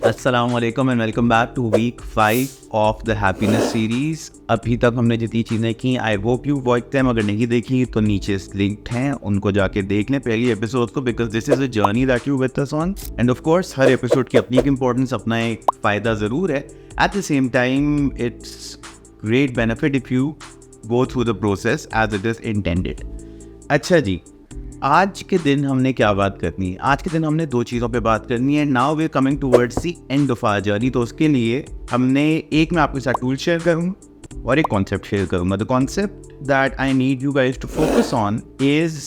अस्सलाम वालेकुम and welcome back to week 5 of the happiness series. अभी तक हमने जितनी चीज़ें की I hope you watch them. अगर नहीं देखी तो नीचे लिंक्ड हैं, उनको जाके देख लें पहली एपिसोड को, because this is a journey that you with us on. And of course हर एपिसोड की अपनी एक इंपॉर्टेंस, अपना एक फ़ायदा ज़रूर है। At the same time it's great benefit if you go through the process as it is intended. अच्छा जी, आज के दिन हमने क्या बात करनी है? आज के दिन हमने दो चीज़ों पे बात करनी है। Now we are coming towards the end of our journey. तो उसके लिए हमने एक मैं आपके साथ टूल शेयर करूँ और एक कॉन्सेप्ट शेयर करूँगा। The concept that I need you guys to focus on is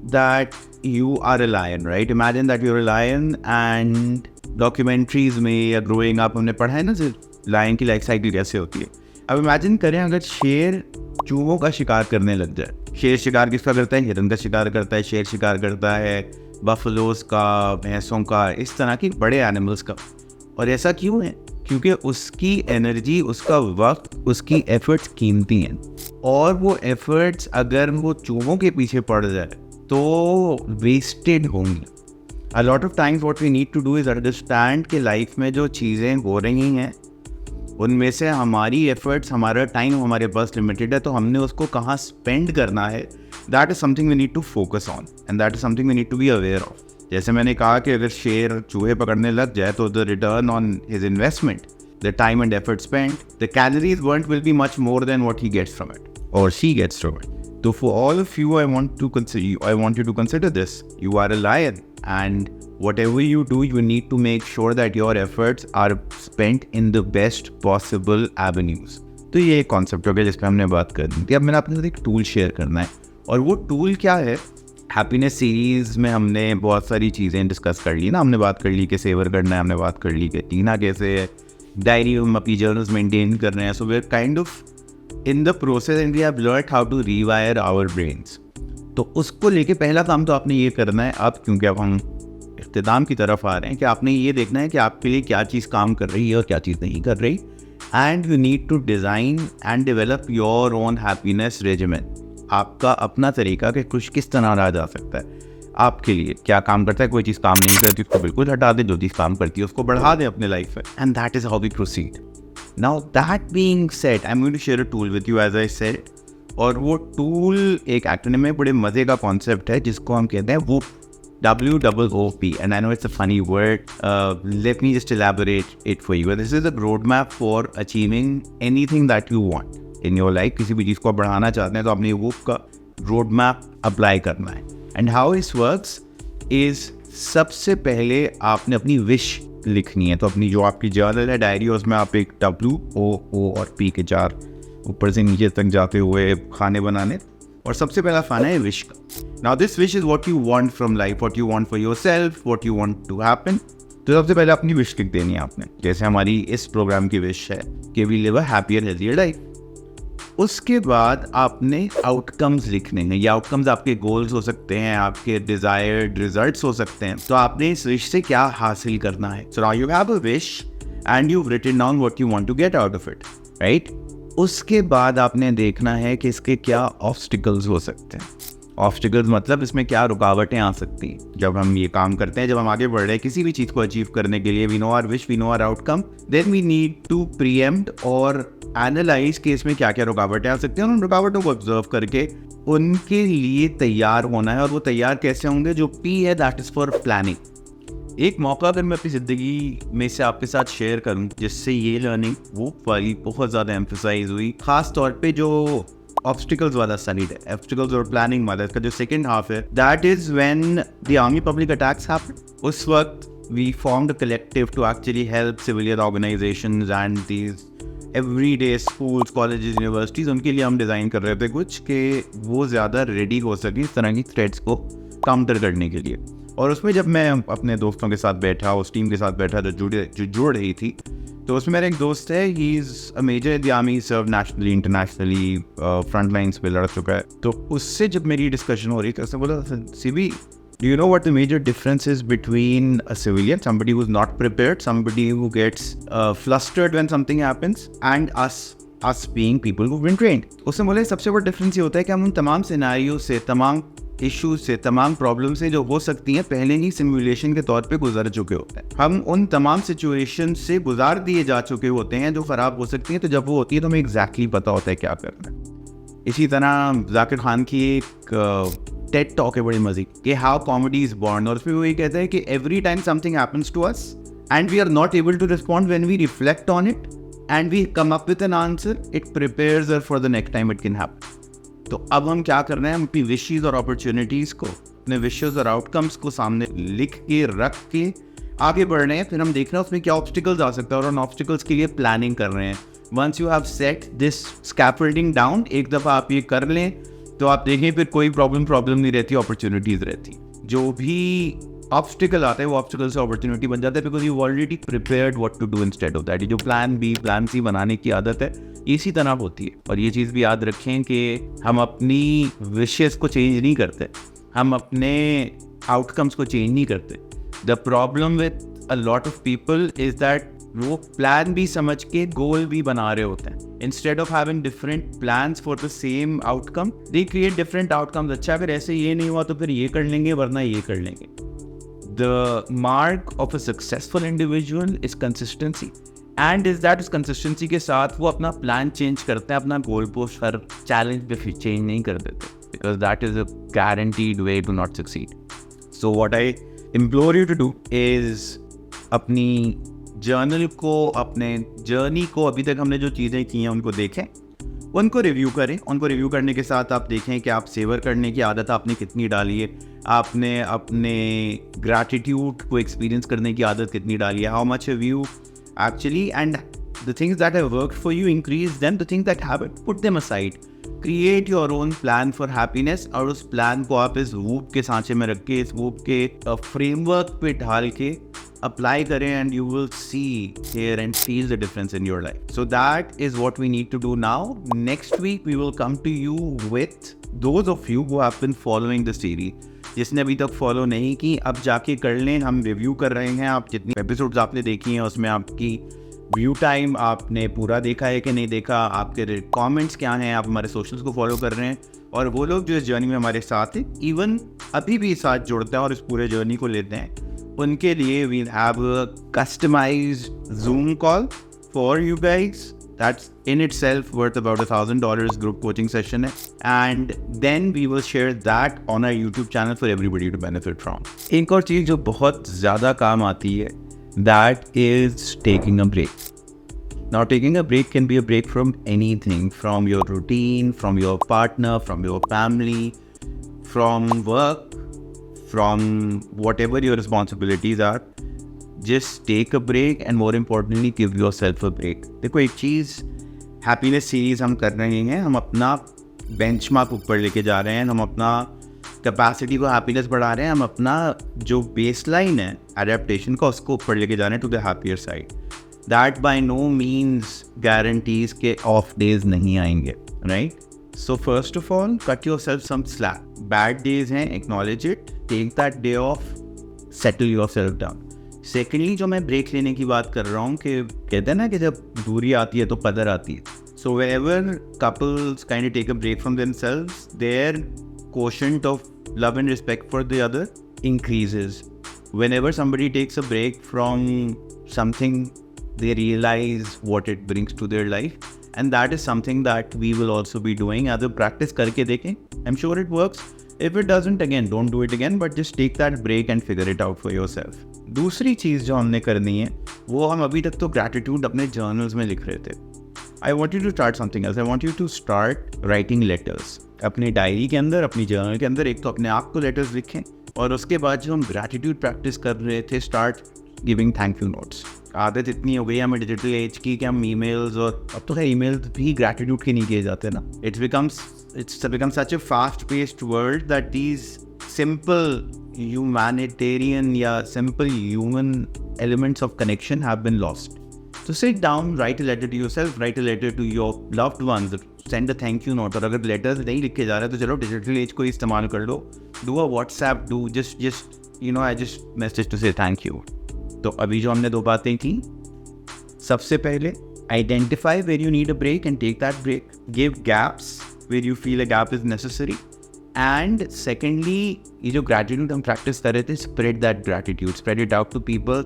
that you are a lion, right? Imagine that you are a lion and documentaries में या ग्रोइंग अप हमने पढ़ा है ना लायन की लाइफ साइकिल कैसे होती है। अब इमेजिन करें अगर शेर चूहों का शिकार करने लग जाए। शेर शिकार किसका करता है? हिरन का शिकार करता है। शेर शिकार करता है बफलोज का, भैंसों का, इस तरह के बड़े एनिमल्स का। और ऐसा क्यों है? क्योंकि उसकी एनर्जी, उसका वक्त, उसकी एफर्ट्स कीमती हैं। और वो एफर्ट्स अगर वो चूहों के पीछे पड़ जाए तो वेस्टेड होंगी। A lot of times what we need to do is understand कि लाइफ में जो चीज़ें हो रही हैं उनमें से हमारी एफर्ट्स, हमारा टाइम हमारे पास लिमिटेड है, तो हमने उसको कहाँ स्पेंड करना है, that is something we need to focus on and that is something we need to be aware of. जैसे मैंने कहा कि अगर शेर चूहे पकड़ने लग जाए तो the return on his investment, the time and effort spent, the calories burned will be much more than what he gets from it और she gets from it. So for all of you, I want you to consider this. You are a lion, and whatever you do, you need to make sure that your efforts are spent in the best possible avenues. तो ये एक concept हो गया जिस पे हमने बात करनी थी। अब मैंने अपने साथ एक टूल शेयर करना है, और वो टूल क्या है? हैप्पीनेस सीरीज में हमने बहुत सारी चीज़ें डिस्कस कर ली ना। हमने बात कर ली कि सेवर करना है, हमने बात कर ली कि टीना कैसे है, डायरी हम अपनी जर्नल्स मेंटेन कर रहे हैं। So we are kind of in the process and we have learned how to rewire our brains. तो उसको लेके पहला काम तो आपने ये करना है अब, क्योंकि अब हम इख्तिताम की तरफ आ रहे हैं, कि आपने ये देखना है कि आपके लिए क्या चीज़ काम कर रही है और क्या चीज़ नहीं कर रही। And you need to design and develop your own happiness regimen. आपका अपना तरीका कि कुछ किस तरह रहा जा सकता है आपके लिए। क्या काम करता है? कोई चीज़ काम नहीं करती उसको बिल्कुल हटा दे, जो चीज़ काम करती है उसको बढ़ा दे अपने लाइफ में। And that is how we proceed. Now that being said, I'm going to share a tool with you as I said, और वो टूल एक एक्रोनिम में बड़े मज़े का कॉन्सेप्ट है जिसको हम कहते हैं WOOP, WOOP, and I know it's a funny word. Let me just elaborate it for you. This is a roadmap for achieving anything that you want in your life. किसी भी चीज़ को बढ़ाना चाहते हैं तो आपने WOOP का रोडमैप अप्लाई करना है। And how this works is सबसे पहले आपने अपनी विश लिखनी है। तो अपनी जो आपकी जर्नल है, डायरी, उसमें आप एक WOO और P के 4 ऊपर से नीचे तक जाते हुए खाने बनाने, और सबसे पहला खाना है विश का। Now this wish is what you want from life, what you want for yourself, what you want to happen. तो सबसे पहले अपनी विश लिख देनी है आपने। जैसे हमारी इस प्रोग्राम की विश है कि we live a happier healthier life. उसके बाद आपने आउटकम्स लिखने हैं। ये आउटकम्स आपके गोल्स हो सकते हैं, आपके डिजायर्ड रिजल्ट्स हो सकते हैं। तो आपने इस विश से क्या हासिल करना है। So now you have a wish and you written down what you want to get out of it, right? उसके बाद आपने देखना है कि इसके क्या ऑब्स्टिकल्स हो सकते हैं। ऑब्स्टिकल्स मतलब इसमें क्या रुकावटें आ सकती हैं जब हम ये काम करते हैं, जब हम आगे बढ़ रहे हैं किसी भी चीज़ को अचीव करने के लिए। We know our wish, we know our outcome, then we need to preempt और एनालाइज कि इसमें क्या क्या रुकावटें आ सकती हैं, और उन रुकावटों को ऑब्जर्व करके उनके लिए तैयार होना है। और वो तैयार कैसे होंगे? जो P है दैट इज़ फॉर प्लानिंग। एक मौका अगर मैं अपनी ज़िंदगी में से आपके साथ शेयर करूं जिससे ये लर्निंग वो वाली बहुत ज़्यादा एम्फसाइज हुई, ख़ास तौर पे जो ऑब्स्टिकल्स वाला साइड है, ऑब्स्टिकल्स और प्लानिंग वाला, इसका जो सेकंड हाफ है, that is when the army public attacks happened. उस वक्त we formed a collective to actually help civilian organisations and these everyday schools, colleges, universities. उनके लिए हम डिज़ाइन कर रहे थे कुछ कि वो ज़्यादा रेडी हो सके इस तरह की थ्रेट्स को काउंटर करने के लिए। और उसमें जब मैं अपने दोस्तों के साथ बैठा, उस टीम के साथ बैठा जो जुड़ रही थी, तो उसमें मेरा एक दोस्त है, he is a major in the army, serve nationally, internationally, front lines पे लड़ चुका है। तो उससे जब मेरी डिस्कशन हो रही थी, उसने बोला, CB, do you know what the major difference is between a civilian, somebody who's not prepared, somebody who gets flustered when something happens, and us being people who've been trained? उसने बोला सबसे बड़ा difference ये होता है कि हम उन तमाम सिनेरियो से, तमाम इश्यूज से, तमाम प्रॉब्लम से जो हो सकती हैं पहले ही सिमुलेशन के तौर पे गुजर चुके होते हैं। हम उन तमाम सिचुएशन से गुजार दिए जा चुके होते हैं जो ख़राब हो सकती हैं, तो जब वो होती है तो हमें एग्जैक्टली पता होता है क्या करना है। इसी तरह जाकिर खान की एक टेड टॉक है बड़ी मज़े कि हाउ कॉमेडी इज़ बॉर्न, और उसमें वो ये कहता है कि every time something happens to us and we are not able to respond, when we reflect on it and we come up with an answer, it prepares us for the next time it can happen. तो अब हम क्या कर रहे हैं, हम अपनी wishes और अपॉर्चुनिटीज़ को, अपने विशेस और आउटकम्स को सामने लिख के रख के आगे बढ़ रहे हैं। फिर हम देख रहे हैं उसमें क्या ऑब्स्टिकल्स आ सकता है और उन ऑब्स्टिकल्स के लिए प्लानिंग कर रहे हैं। Once you have set this scaffolding down, एक दफ़ा आप ये कर लें तो आप देखें फिर कोई प्रॉब्लम नहीं रहती, अपॉर्चुनिटीज़ रहती। जो भी ऑब्स्टिकल आता है वो ऑब्स्टिकल से अपॉर्चुनिटी बन जाता है, because you already prepared what to do instead of that. जो प्लान बी प्लान सी बनाने की आदत है इसी तरह होती है। और ये चीज़ भी याद रखें कि हम अपनी विशेस को चेंज नहीं करते, हम अपने आउटकम्स को चेंज नहीं करते। The problem with a lot of people is that वो प्लान भी समझ के गोल भी बना रहे होते हैं। Instead of having different plans for the same outcome, they create different outcomes. अच्छा अगर ऐसे ये नहीं हुआ तो फिर ये कर लेंगे, वरना ये कर लेंगे। The mark of a successful individual is consistency, and is that, उस कंसिस्टेंसी के साथ वो अपना प्लान चेंज करते हैं, अपना गोल पोस्ट हर चैलेंज पे फिर चेंज नहीं कर देते, because that is a guaranteed way to not succeed. So what I implore you to do is अपनी जर्नल को, अपने जर्नी को, अभी तक हमने जो चीज़ें की हैं उनको देखें, उनको रिव्यू करें। उनको रिव्यू करने के साथ आप देखें कि आप सेवर करने की आदत आपने कितनी डाली है, आपने अपने ग्रैटिट्यूड को एक्सपीरियंस करने की आदत कितनी डाली है, how much have you actually, and the things that have worked for you, increase them. The things that haven't, put them aside. Create your own plan for happiness, और उस प्लान को आप इस वूप के सांचे में रख के, इस वूप के फ्रेमवर्क पे ढाल के अप्लाई करें, and you will see, hear and feel the difference in your life. So that is what we need to do now. Next week we will come to you with those of you who have been following the series. जिसने अभी तक follow नहीं की, अब जाके कर लें। हम रिव्यू कर रहे हैं, आप जितनी एपिसोड्स आपने देखी हैं उसमें आपकी व्यू टाइम आपने पूरा देखा है कि नहीं देखा, आपके कमेंट्स क्या हैं, आप हमारे सोशल्स को फॉलो कर रहे हैं, और वो लोग जो इस जर्नी में हमारे साथ हैं, इवन अभी भी साथ जुड़ते हैं और इस पूरे जर्नी को लेते हैं, उनके लिए we have a customised Zoom call for you guys. That's in itself worth about $1,000 group coaching session है, and then we will share that on our YouTube channel for everybody to benefit from. एक और चीज़ जो बहुत ज़्यादा काम आती है, that is taking a break. Now taking a break can be a break from anything, from your routine, from your partner, from your family, from work, from whatever your responsibilities are. Just take a break and more importantly give yourself a break. देखो एक चीज़, happiness series हम कर रहे हैं, हम अपना benchmark ऊपर लेके जा रहे हैं, हम अपना कैपेसिटी को हैप्पीनेस बढ़ा रहे हैं, हम अपना जो बेसलाइन है एडेप्टेशन का उसको ऊपर लेके जा रहे हैं to the happier side. That by no means guarantees के ऑफ डेज नहीं आएंगे, right? So first of all cut yourself some slack. Bad days हैं, acknowledge it, take that day off, settle yourself down. Secondly जो मैं break लेने की बात कर रहा हूँ, कि कहते हैं ना कि जब दूरी आती है तो कदर आती है. So whenever couples kind take a break from themselves, there quotient of love and respect for the other increases. Whenever somebody takes a break from something, they realize what it brings to their life, and that is something that we will also be doing as a practice. करके देखें, I'm sure it works. If it doesn't, again, don't do it again, but just take that break and figure it out for yourself. दूसरी चीज़ जो हमने करनी है, वो हम अभी तक तो gratitude अपने journals में लिख रहे थे. I want you to start something else. I want you to start writing letters. अपनी डायरी के अंदर, अपनी जर्नल के अंदर एक तो अपने आप को लेटर्स लिखें, और उसके बाद जो हम ग्रैटिट्यूड प्रैक्टिस कर रहे थे, start giving thank you notes. आदत इतनी हो गई हमें डिजिटल एज की कि हम ईमेल्स, और अब तो है ईमेल्स भी ग्रैटिट्यूड के नहीं किए जाते ना. It's become such a fast-paced world that these simple humanitarian या simple human elements of connection have been lost. So sit down, write a letter to yourself, write a letter to your loved ones, send a thank you note. और अगर letters नहीं लिखे जा रहे तो चलो digital age को इस्तेमाल कर लो. Do a WhatsApp, do just I just message to say thank you. तो अभी जो हमने दो बातें की, सबसे पहले identify where you need a break and take that break. Give gaps where you feel a gap is necessary, and secondly ये जो ग्रैटिट्यूड हम प्रैक्टिस कर रहे थे, spread that gratitude, spread it out to people,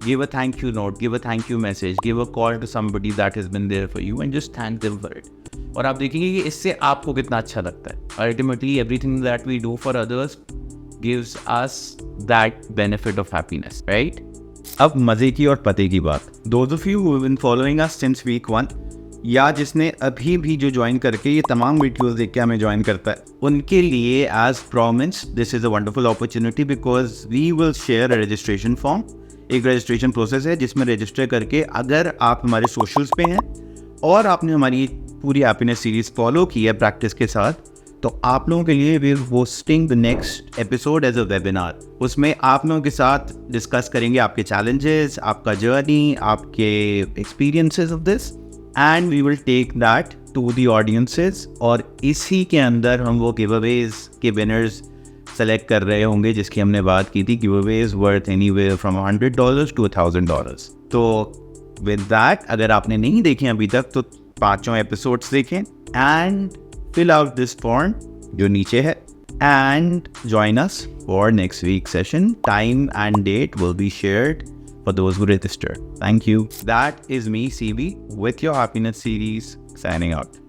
give a thank you note, give a thank you message, give a call to somebody that has been there for you and just thank them for it. और आप देखेंगे कि इससे आपको कितना अच्छा लगता है। Ultimately everything that we do for others gives us that benefit of happiness, right? अब मजे की और पते की बात, those of you who have been following us since week 1 या जिसने अभी भी जो ज्वाइन करके ये तमाम वीडियोस देख के हमें ज्वाइन करता है, उनके लिए as promise this is a wonderful opportunity because we will share a registration form. एक रजिस्ट्रेशन प्रोसेस है जिसमें रजिस्टर करके अगर आप हमारे सोशल्स पे हैं और आपने हमारी पूरी हैप्पीनेस सीरीज फॉलो की है प्रैक्टिस के साथ, तो आप लोगों के लिए we are hosting the next episode as a webinar. उसमें आप लोगों के साथ डिस्कस करेंगे आपके चैलेंजेस, आपका जर्नी, आपके experiences of this, and we will take that to the audiences. और इसी के अंदर हम वो गिवअवेज के विनर्स सेलेक्ट कर रहे होंगे जिसकी हमने बात की थी, giveaways worth anywhere from $100 to $1,000। तो विद दैट अगर आपने नहीं देखे अभी तक तो 5 एपिसोड्स देखें and fill out this form जो नीचे है and join us for next week's session. Time and date will be shared for those who register. Thank you. That is me, CB, with your happiness series, signing out.